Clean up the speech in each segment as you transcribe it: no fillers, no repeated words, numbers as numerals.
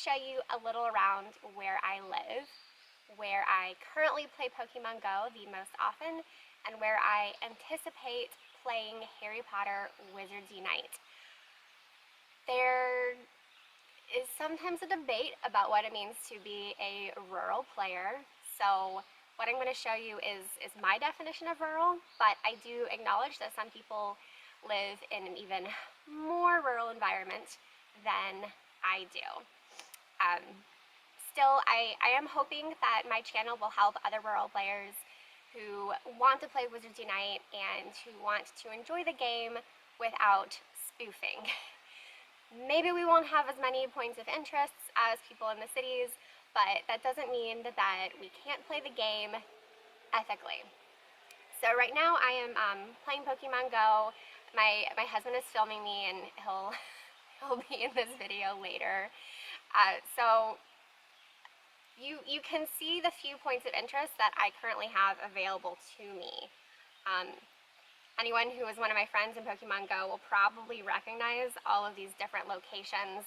show you a little around where I live, where I currently play Pokemon Go the most often, and where I anticipate playing Harry Potter Wizards Unite. There is sometimes a debate about what it means to be a rural player, so what I'm going to show you is my definition of rural, but I do acknowledge that some people live in an even more rural environment than I do. Still, I am hoping that my channel will help other rural players who want to play Wizards Unite and who want to enjoy the game without spoofing. Maybe we won't have as many points of interest as people in the cities, but that doesn't mean that we can't play the game ethically. So right now I am playing Pokemon Go. My husband is filming me, and he'll be in this video later. So you can see the few points of interest that I currently have available to me. Anyone who is one of my friends in Pokemon Go will probably recognize all of these different locations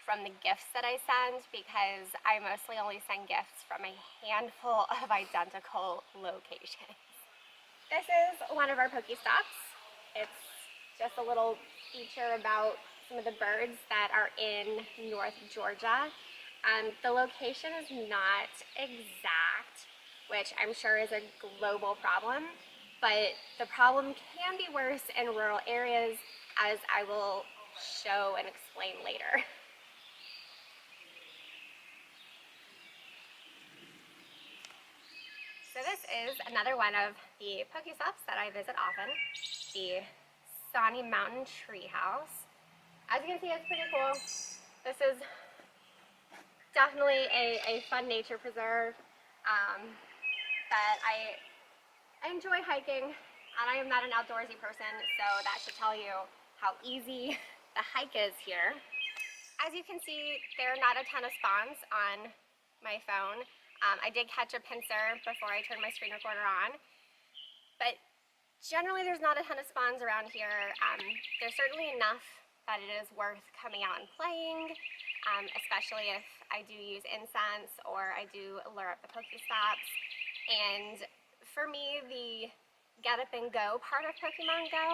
from the gifts that I send, because I mostly only send gifts from a handful of identical locations. This is one of our Pokestops. It's just a little feature about some of the birds that are in North Georgia. The location is not exact, which I'm sure is a global problem, but the problem can be worse in rural areas, as I will show and explain later. So this is another one of the Pokestops that I visit often, the Stony Mountain Treehouse. As you can see, it's pretty cool. This is definitely a fun nature preserve that I enjoy hiking, and I am not an outdoorsy person, so that should tell you how easy the hike is here. As you can see, there are not a ton of spawns on my phone. I did catch a pincer before I turned my screen recorder on, but generally there's not a ton of spawns around here. There's certainly enough that it is worth coming out and playing, especially if I do use incense or I do lure up the Pokestops. And for me, the get up and go part of Pokemon Go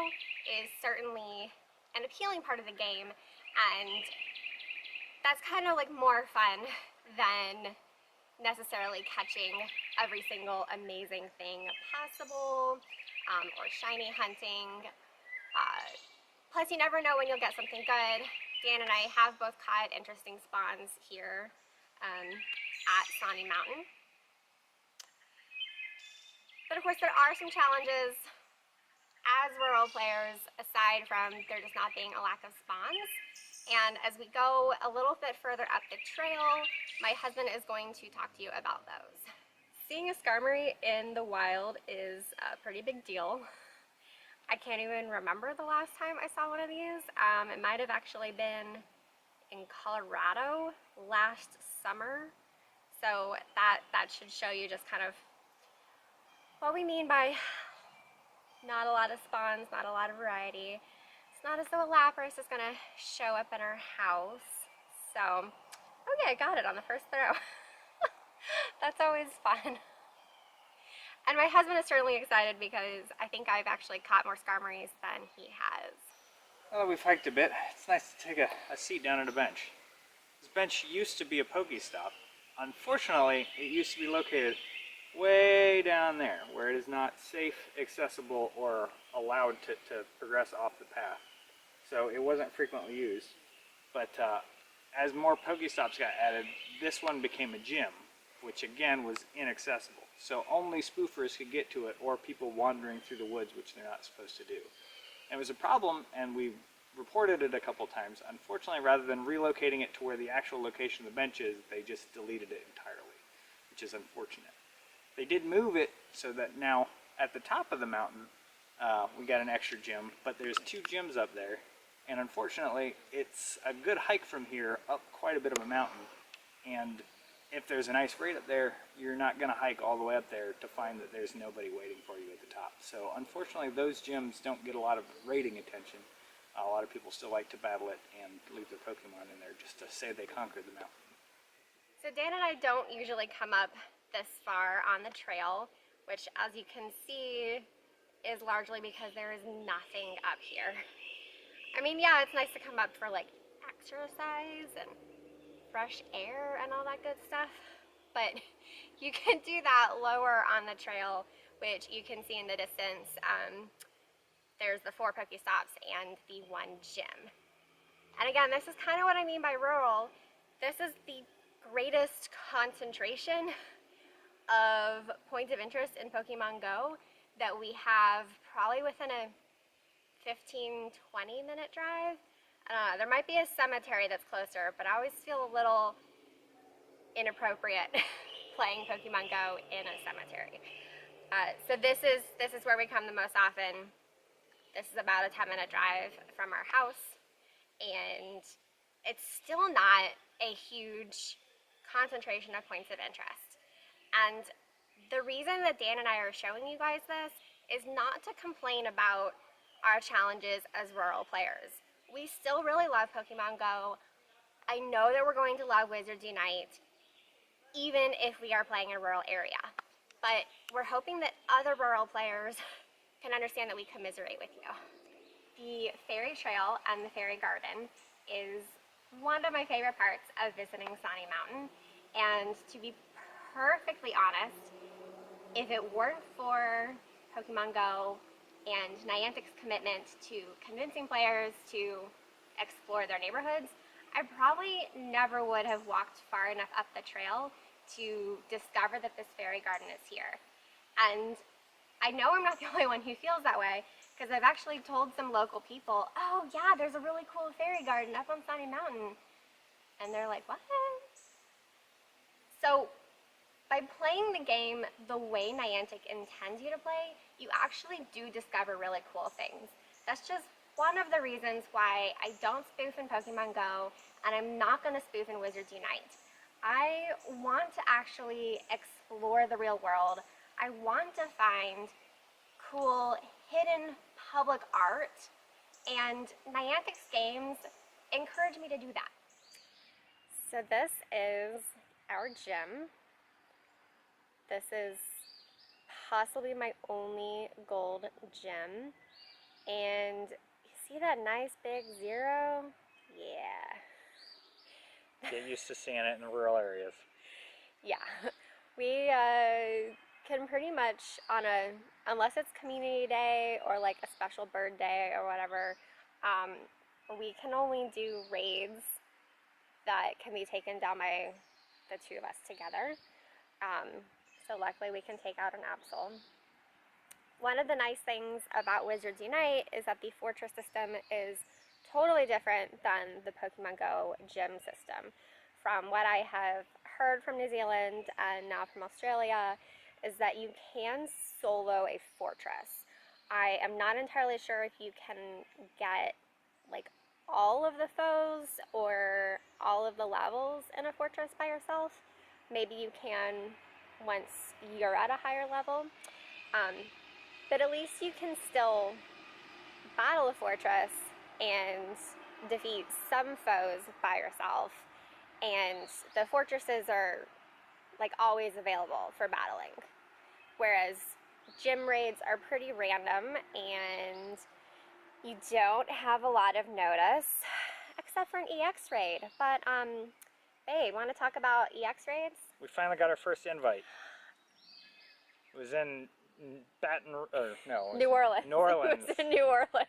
is certainly an appealing part of the game, and that's kind of like more fun than necessarily catching every single amazing thing possible, or shiny hunting. Plus, you never know when you'll get something good. Dan and I have both caught interesting spawns here at Stony Mountain. But of course, there are some challenges as rural players, aside from there just not being a lack of spawns. And as we go a little bit further up the trail, my husband is going to talk to you about those. Seeing a Skarmory in the wild is a pretty big deal. I can't even remember the last time I saw one of these. It might have actually been in Colorado last summer. So that should show you just kind of what we mean by not a lot of spawns, not a lot of variety. It's not as though a Lapras is gonna show up in our house. So, okay, I got it on the first throw. That's always fun. And my husband is certainly excited because I think I've actually caught more Skarmories than he has. Well, we've hiked a bit. It's nice to take a seat down at a bench. This bench used to be a Pokestop. Unfortunately, it used to be located way down there, where it is not safe, accessible, or allowed to progress off the path. So it wasn't frequently used. But as more Pokestops got added, this one became a gym, which again was inaccessible. So only spoofers could get to it, or people wandering through the woods, which they're not supposed to do. And it was a problem, and we reported it a couple times. Unfortunately, rather than relocating it to where the actual location of the bench is, they just deleted it entirely, which is unfortunate. They did move it so that now at the top of the mountain we got an extra gym, but there's 2 gyms up there, and unfortunately it's a good hike from here up quite a bit of a mountain, and if there's an ice raid up there, you're not going to hike all the way up there to find that there's nobody waiting for you at the top. So unfortunately those gyms don't get a lot of raiding attention. A lot of people still like to battle it and leave their Pokemon in there just to say they conquered the mountain. So Dan and I don't usually come up this far on the trail, which as you can see is largely because there is nothing up here. I mean, yeah, it's nice to come up for like exercise and fresh air and all that good stuff, but you can do that lower on the trail, which you can see in the distance. There's the 4 Pokestops and the 1 gym. And again, this is kind of what I mean by rural. This is the greatest concentration of points of interest in Pokemon Go that we have probably within a 15-20 minute drive. I don't know, there might be a cemetery that's closer, but I always feel a little inappropriate playing Pokemon Go in a cemetery. So this is where we come the most often. This is about a 10-minute drive from our house, and it's still not a huge concentration of points of interest. And the reason that Dan and I are showing you guys this is not to complain about our challenges as rural players. We still really love Pokemon Go. I know that we're going to love Wizards Unite, even if we are playing in a rural area. But we're hoping that other rural players can understand that we commiserate with you. The Fairy Trail and the Fairy Garden is one of my favorite parts of visiting Sonny Mountain. And to be perfectly honest, if it weren't for Pokemon Go and Niantic's commitment to convincing players to explore their neighborhoods, I probably never would have walked far enough up the trail to discover that this fairy garden is here. And I know I'm not the only one who feels that way, because I've actually told some local people, oh yeah, there's a really cool fairy garden up on Sonny Mountain. And they're like, what? So by playing the game the way Niantic intends you to play, you actually do discover really cool things. That's just one of the reasons why I don't spoof in Pokemon Go, and I'm not going to spoof in Wizards Unite. I want to actually explore the real world. I want to find cool hidden public art, and Niantic's games encourage me to do that. So this is our gym. This is possibly my only gold gym, and you see that nice big 0? Yeah. Get used to seeing it in rural areas. Yeah, we can pretty much unless it's community day or like a special bird day or whatever, we can only do raids that can be taken down by the 2 of us together. So luckily we can take out an Absol. One of the nice things about Wizards Unite is that the fortress system is totally different than the Pokemon Go gym system. From what I have heard from New Zealand and now from Australia is that you can solo a fortress. I am not entirely sure if you can get like all of the foes or all of the levels in a fortress by yourself. Maybe you can once you're at a higher level. But at least you can still battle a fortress and defeat some foes by yourself, and the fortresses are like always available for battling, whereas gym raids are pretty random and you don't have a lot of notice except for an EX raid. But babe, want to talk about EX raids? We finally got our first invite. It was in New Orleans. New Orleans. It was in New Orleans.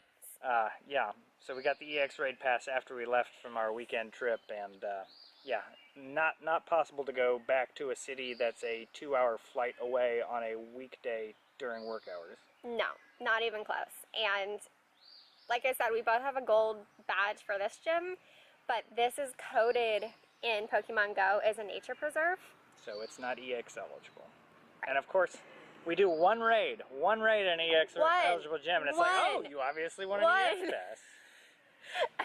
Yeah, so we got the EX raid pass after we left from our weekend trip, and yeah, not possible to go back to a city that's a 2-hour flight away on a weekday during work hours. No, not even close. And like I said, we both have a gold badge for this gym, but this is coded in Pokemon Go as a nature preserve. So it's not EX eligible. Right. And of course, we do one raid in an EX eligible gym, and it's like, oh, you obviously want an EX pass.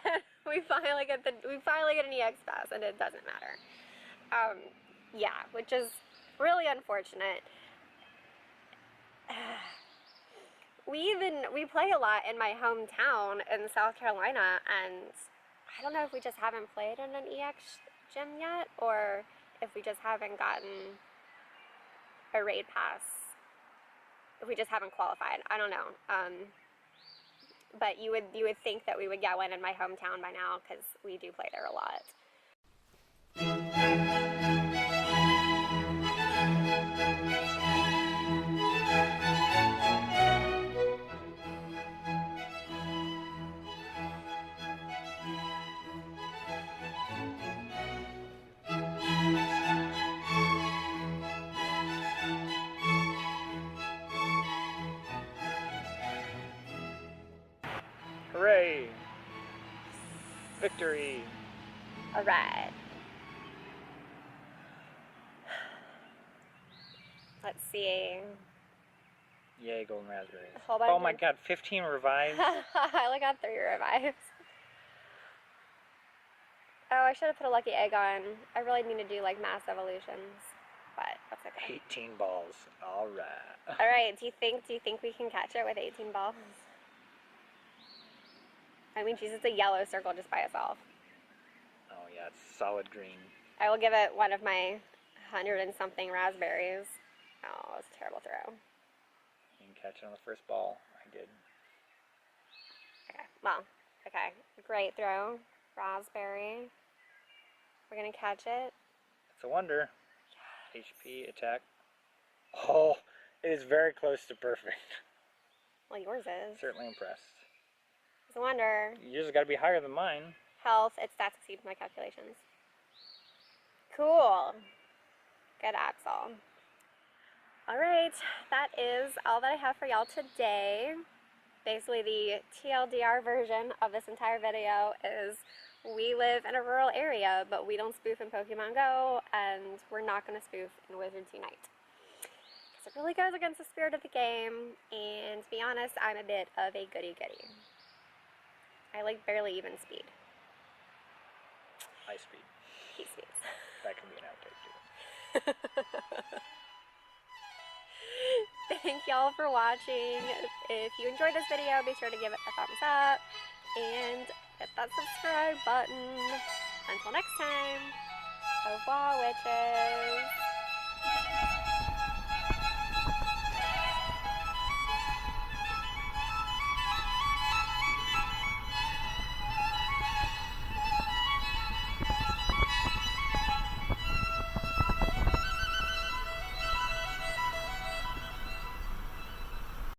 And we finally get an EX pass, and it doesn't matter. Yeah, which is really unfortunate. We play a lot in my hometown in South Carolina, and I don't know if we just haven't played in an EX gym yet, or if we just haven't gotten a raid pass. If we just haven't qualified. I don't know. But you would think that we would get one in my hometown by now because we do play there a lot. Hooray! Victory! All right. Let's see. Yay, golden raspberries. Hold on. Oh my god, 15 revives? I only got 3 revives. Oh, I should have put a lucky egg on. I really need to do like mass evolutions, but that's okay. 18 balls. Alright. All right. Do you think we can catch it with 18 balls? I mean, geez, it's a yellow circle just by itself. Oh yeah, it's solid green. I will give it one of my 100 and something raspberries. Oh, that's a terrible throw. You can catch it on the first ball. I did. Okay, well, okay. Great throw. Raspberry. We're gonna catch it. It's a wonder. Yes. HP, attack. Oh, it is very close to perfect. Well, yours is. Certainly impressed. It's a wonder. Yours has got to be higher than mine. Health, its stats exceed my calculations. Cool. Good, Axel. Alright, that is all that I have for y'all today. Basically, the TLDR version of this entire video is we live in a rural area, but we don't spoof in Pokemon GO, and we're not going to spoof in Wizards Unite. Because it really goes against the spirit of the game, and to be honest, I'm a bit of a goody-goody. I like barely even speed. High speed. He speeds. That can be an outtake too. Thank y'all for watching. If you enjoyed this video, be sure to give it a thumbs up and hit that subscribe button. Until next time, au revoir, witches.